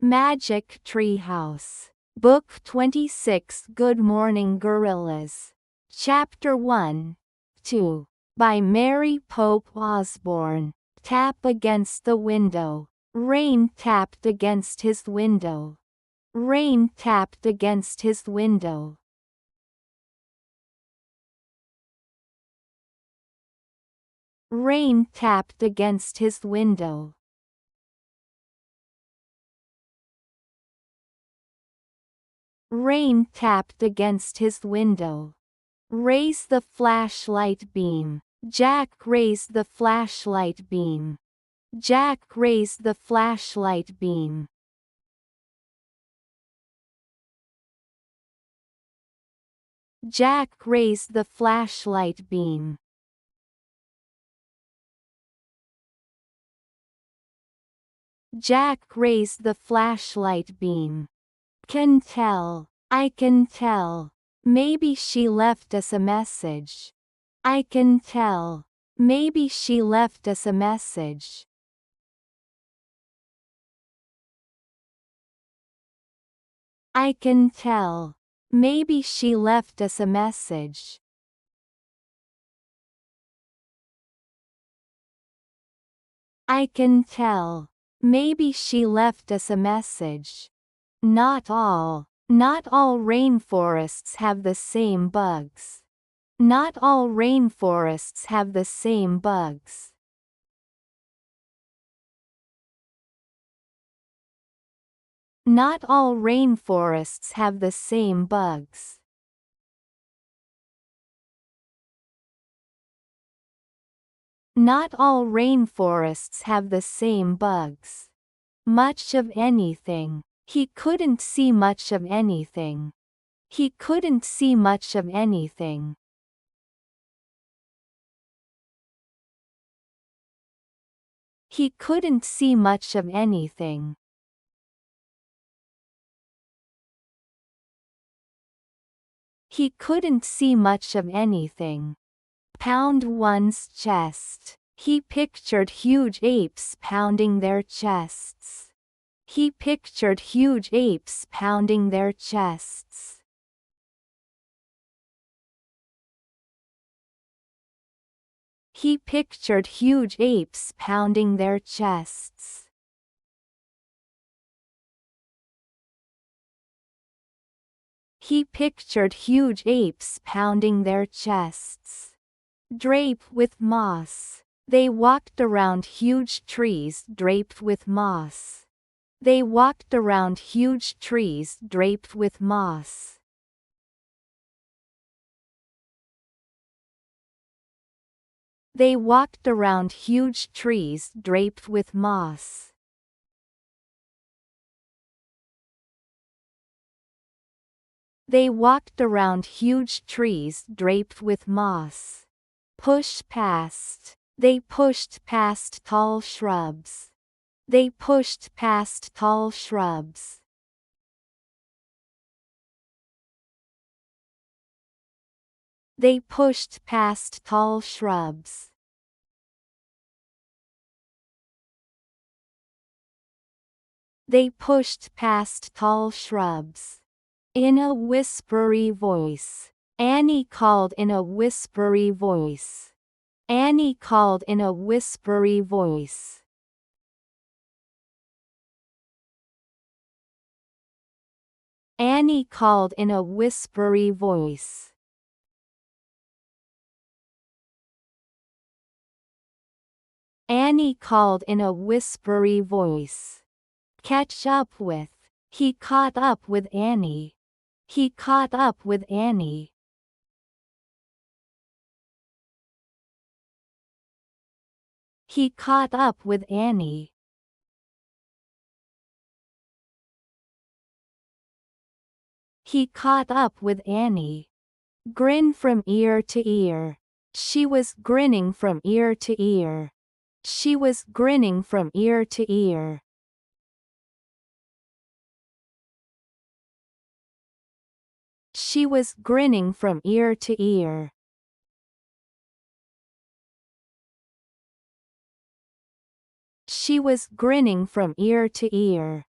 매직트리하우스. Book 26 Good Morning Gorillas. Chapter 1. 2. By Mary Pope Osborne. Tap against the window. Rain tapped against his window. Rain tapped against his window. Rain tapped against his window. Rain tapped against his window. Raise the flashlight beam. Jack raised the flashlight beam. Jack raised the flashlight beam. Jack raised the flashlight beam. Jack raised the flashlight beam. Can tell. I can tell. Maybe she left us a message. I can tell. Maybe she left us a message. I can tell. Maybe she left us a message. I can tell. Maybe she left us a message. Not all rainforests have the same bugs. Not all rainforests have the same bugs. Not all rainforests have the same bugs. Not all rainforests have the same bugs. Much of anything. He couldn't see much of anything. He couldn't see much of anything. He couldn't see much of anything. He couldn't see much of anything. Pound one's chest. He pictured huge apes pounding their chests. He pictured huge apes pounding their chests. He pictured huge apes pounding their chests. He pictured huge apes pounding their chests. Drape with moss. They walked around huge trees draped with moss. They walked around huge trees draped with moss. They walked around huge trees draped with moss. They walked around huge trees draped with moss. Push past. They pushed past tall shrubs. They pushed past tall shrubs. They pushed past tall shrubs. They pushed past tall shrubs. In a whispery voice. Annie called in a whispery voice. Annie called in a whispery voice. Annie called in a whispery voice. Annie called in a whispery voice. Catch up with. He caught up with Annie. He caught up with Annie. He caught up with Annie. He caught up with Annie. Grin from ear to ear. She was grinning from ear to ear. She was grinning from ear to ear. She was grinning from ear to ear. She was grinning from ear to ear.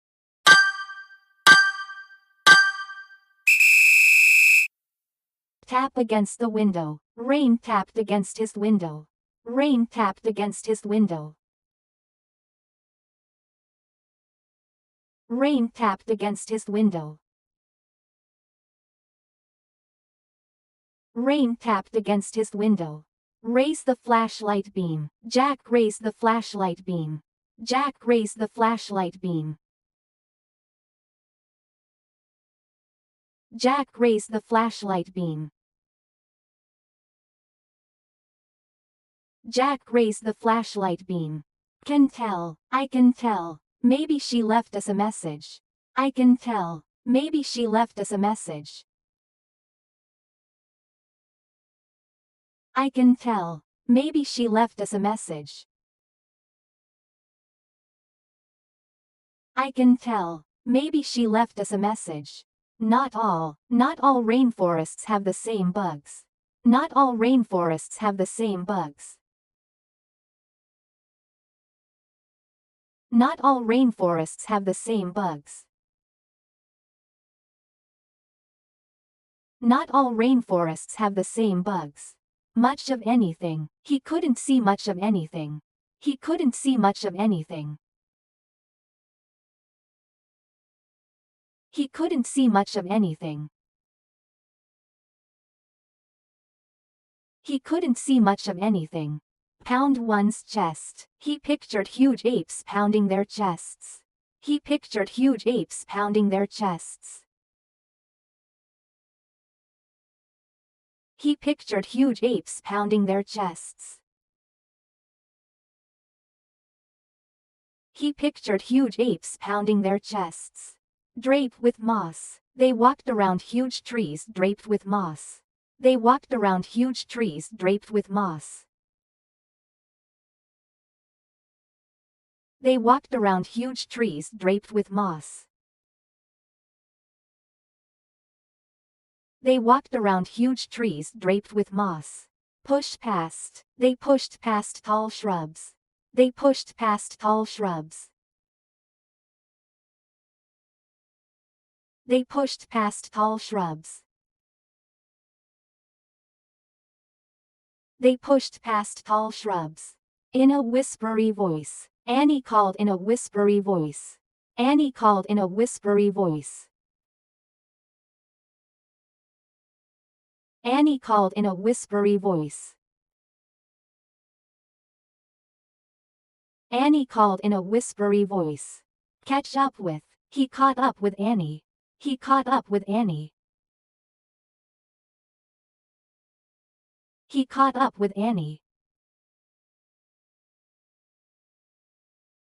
Tap against the window. Rain tapped against his window. Rain tapped against his window. Rain tapped against his window. Rain tapped against his window. Raise the flashlight beam. Jack raised the flashlight beam. Jack raised the flashlight beam. Jack raised the flashlight beam. Jack raised the flashlight beam. Can tell. I can tell. Maybe she left us a message. I can tell. Maybe she left us a message. I can tell. Maybe she left us a message. I can tell. Maybe she left us a message. Not all rainforests have the same bugs. Not all rainforests have the same bugs. Not all rainforests have the same bugs. Not all rainforests have the same bugs. Much of anything. He couldn't see much of anything. He couldn't see much of anything. He couldn't see much of anything. He couldn't see much of anything. Pound one's chest. He pictured huge apes pounding their chests. He pictured huge apes pounding their chests. He pictured huge apes pounding their chests. He pictured huge apes pounding their chests. Drape with moss. They walked around huge trees draped with moss. They walked around huge trees draped with moss. They walked around huge trees draped with moss. They walked around huge trees draped with moss. Push past. They pushed past tall shrubs. They pushed past tall shrubs. They pushed past tall shrubs. They pushed past tall shrubs. In a whispery voice. Annie called in a whispery voice. Annie called in a whispery voice. Annie called in a whispery voice. Annie called in a whispery voice. Catch up with. He caught up with Annie. He caught up with Annie. He caught up with Annie.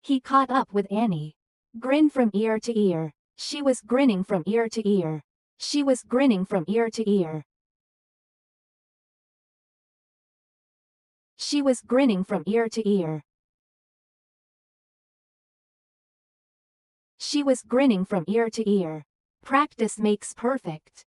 He caught up with Annie. Grin from ear to ear. She was grinning from ear to ear. She was grinning from ear to ear. She was grinning from ear to ear. She was grinning from ear to ear. Practice makes perfect.